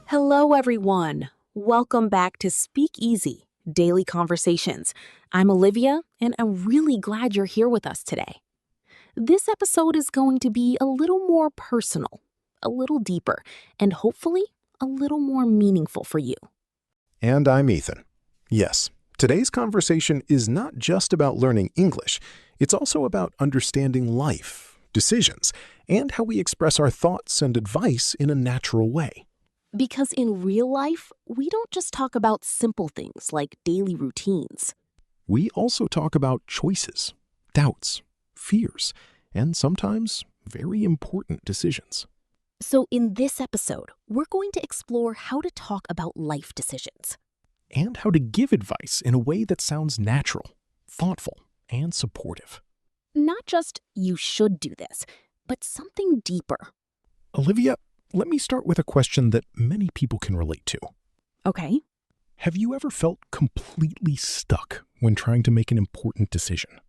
Hello, everyone. Welcome back to Speak Easy Daily Conversations. I'm Olivia, and I'm really glad you're here with us today. This episode is going to be a little more personal, a little deeper, and hopefully a little more meaningful for you. And I'm Ethan. Yes, today's conversation is not just about learning English. It's also about understanding life, decisions, and how we express our thoughts and advice in a natural way. Because in real life, we don't just talk about simple things like daily routines. We also talk about choices, doubts, fears, and sometimes very important decisions. So in this episode, we're going to explore how to talk about life decisions. And how to give advice in a way that sounds natural, thoughtful, and supportive. Not just you should do this, but something deeper. Olivia, let me start with a question that many people can relate to. Okay. Have you ever felt completely stuck when trying to make an important decision?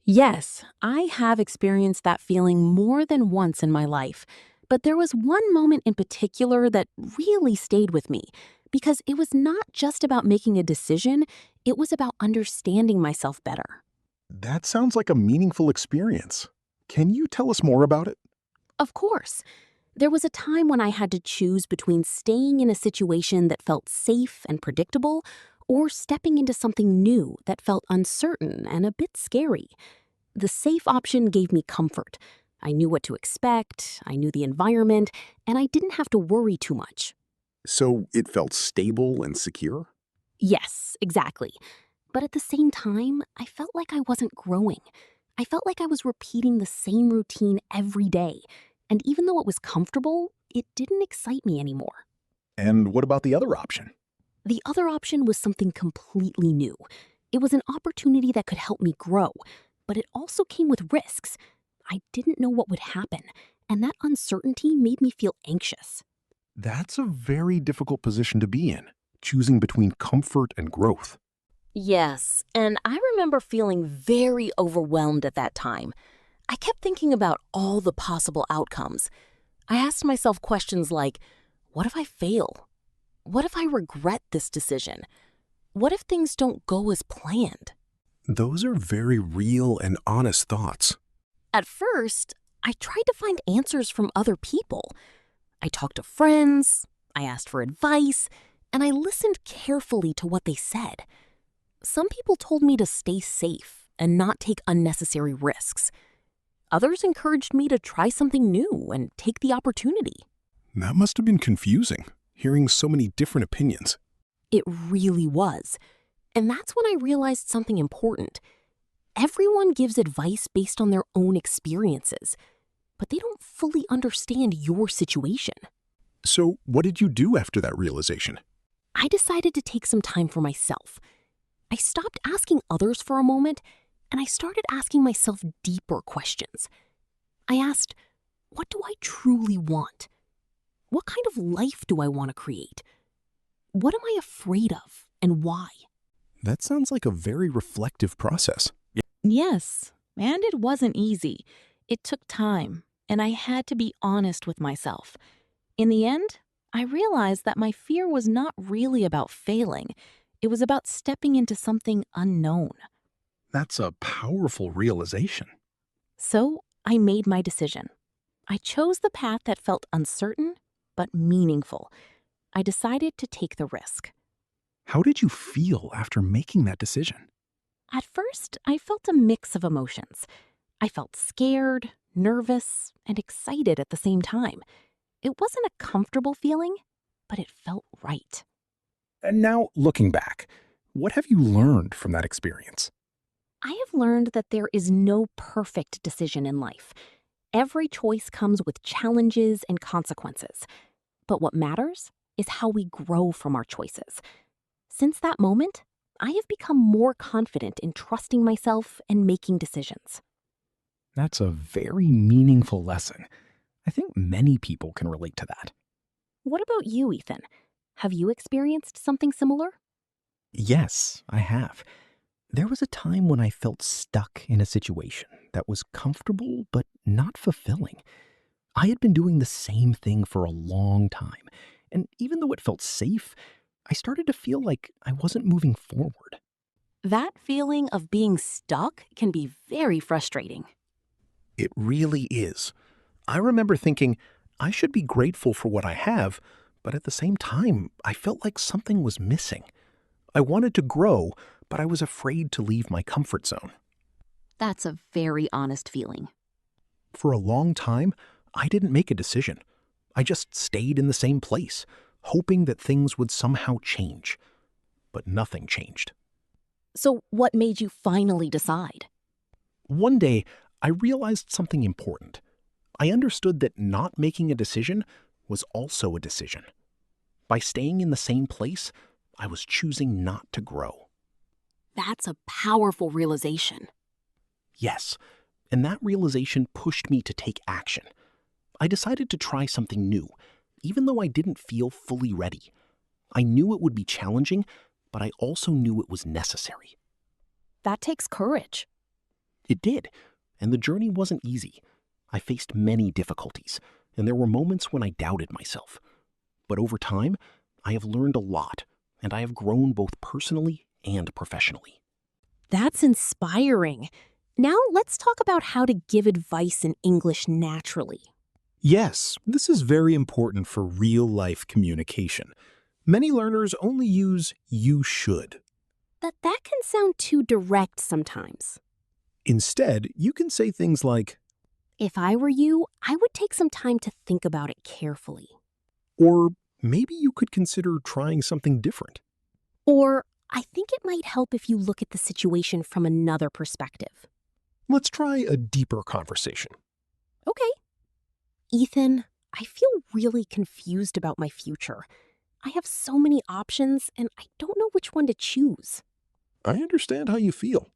Yes, I have experienced that feeling more than once in my life. But there was one moment in particular that really stayed with me because it was not just about making a decision, it was about understanding myself better. That sounds like a meaningful experience. Can you tell us more about it? Of course. There was a time when I had to choose between staying in a situation that felt safe and predictable or stepping into something new that felt uncertain and a bit scary. The safe option gave me comfort. I knew what to expect, I knew the environment, and I didn't have to worry too much. So it felt stable and secure? Yes, exactly. But at the same time, I felt like I wasn't growing. I felt like I was repeating the same routine every day. And even though it was comfortable, it didn't excite me anymore. And what about the other option? The other option was something completely new. It was an opportunity that could help me grow, but it also came with risks. I didn't know what would happen, and that uncertainty made me feel anxious. That's a very difficult position to be in, choosing between comfort and growth. Yes, and I remember feeling very overwhelmed at that time. I kept thinking about all the possible outcomes. I asked myself questions like, what if I fail? What if I regret this decision? What if things don't go as planned? Those are very real and honest thoughts. At first, I tried to find answers from other people. I talked to friends, I asked for advice, and I listened carefully to what they said. Some people told me to stay safe and not take unnecessary risks. Others encouraged me to try something new and take the opportunity. That must have been confusing, hearing so many different opinions. It really was. And that's when I realized something important. Everyone gives advice based on their own experiences, but they don't fully understand your situation. So what did you do after that realization? I decided to take some time for myself. I stopped asking others for a moment, and I started asking myself deeper questions. I asked, what do I truly want? What kind of life do I want to create? What am I afraid of, and why? That sounds like a very reflective process. Yes, and it wasn't easy. It took time, and I had to be honest with myself. In the end, I realized that my fear was not really about failing. It was about stepping into something unknown. That's a powerful realization. So I made my decision. I chose the path that felt uncertain, but meaningful. I decided to take the risk. How did you feel after making that decision? At first, I felt a mix of emotions. I felt scared, nervous, and excited at the same time. It wasn't a comfortable feeling, but it felt right. And now, looking back, what have you learned from that experience? I have learned that there is no perfect decision in life. Every choice comes with challenges and consequences. But what matters is how we grow from our choices. Since that moment, I have become more confident in trusting myself and making decisions. That's a very meaningful lesson. I think many people can relate to that. What about you, Ethan? Have you experienced something similar? Yes, I have. There was a time when I felt stuck in a situation that was comfortable but not fulfilling. I had been doing the same thing for a long time, And even though it felt safe, I started to feel like I wasn't moving forward. That feeling of being stuck can be very frustrating. It really is. I remember thinking I should be grateful for what I have, but at the same time, I felt like something was missing. I wanted to grow, but I was afraid to leave my comfort zone. That's a very honest feeling. For a long time, I didn't make a decision. I just stayed in the same place, hoping that things would somehow change. But nothing changed. So what made you finally decide? One day, I realized something important. I understood that not making a decision was also a decision. By staying in the same place, I was choosing not to grow. That's a powerful realization. Yes, and that realization pushed me to take action. I decided to try something new, even though I didn't feel fully ready. I knew it would be challenging, but I also knew it was necessary. That takes courage. It did, and the journey wasn't easy. I faced many difficulties, and there were moments when I doubted myself. But over time, I have learned a lot, and I have grown both personally and professionally. That's inspiring. Now let's talk about how to give advice in English naturally. Yes, this is very important for real-life communication. Many learners only use "you should." That can sound too direct sometimes. Instead, you can say things like, If I were you, I would take some time to think about it carefully. or maybe you could consider trying something different. Or, I think it might help if you look at the situation from another perspective. Let's try a deeper conversation. Okay. Ethan, I feel really confused about my future. I have so many options, and I don't know which one to choose. I understand how you feel.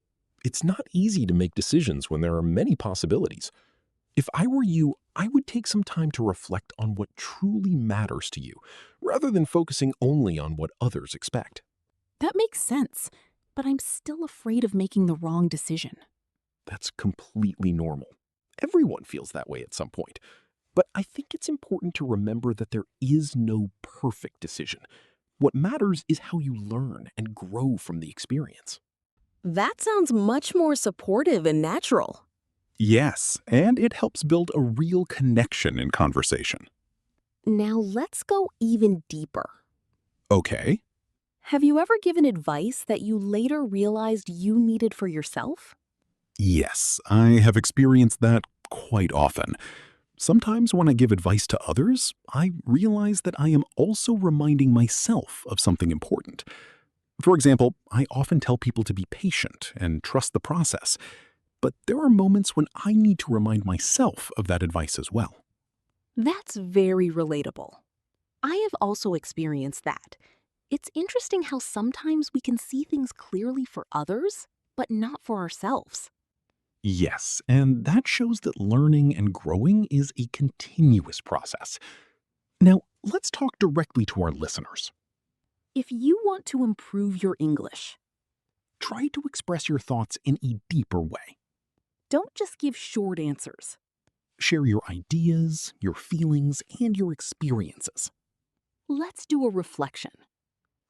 It's not easy to make decisions when there are many possibilities. If I were you, I would take some time to reflect on what truly matters to you, rather than focusing only on what others expect. That makes sense, but I'm still afraid of making the wrong decision. That's completely normal. Everyone feels that way at some point. But I think it's important to remember that there is no perfect decision. What matters is how you learn and grow from the experience. That sounds much more supportive and natural. Yes, and it helps build a real connection in conversation. Now let's go even deeper. Okay. Have you ever given advice that you later realized you needed for yourself? Yes, I have experienced that quite often. Sometimes when I give advice to others, I realize that I am also reminding myself of something important. For example, I often tell people to be patient and trust the process, but there are moments when I need to remind myself of that advice as well. That's very relatable. I have also experienced that. It's interesting how sometimes we can see things clearly for others, but not for ourselves. Yes, and that shows that learning and growing is a continuous process. Now, let's talk directly to our listeners. If you want to improve your English, Try to express your thoughts in a deeper way. don't just give short answers. Share your ideas, your feelings, and your experiences. Let's do a reflection.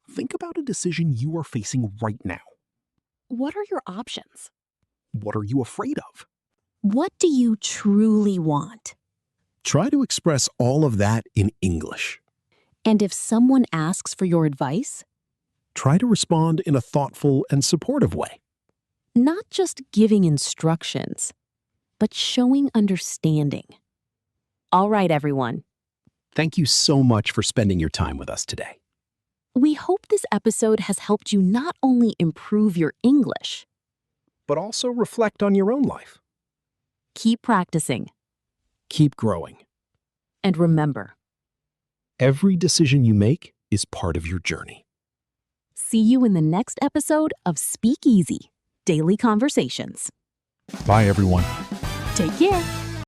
Think about a decision you are facing right now. What are your options? What are you afraid of? What do you truly want? Try to express all of that in English. And if someone asks for your advice, Try to respond in a thoughtful and supportive way. not just giving instructions, but showing understanding. All right, everyone. Thank you so much for spending your time with us today. We hope this episode has helped you not only improve your English, But also reflect on your own life. keep practicing, Keep growing. and remember, Every decision you make is part of your journey. see you in the next episode of Speak Easy Daily Conversations. Bye, everyone. Take care.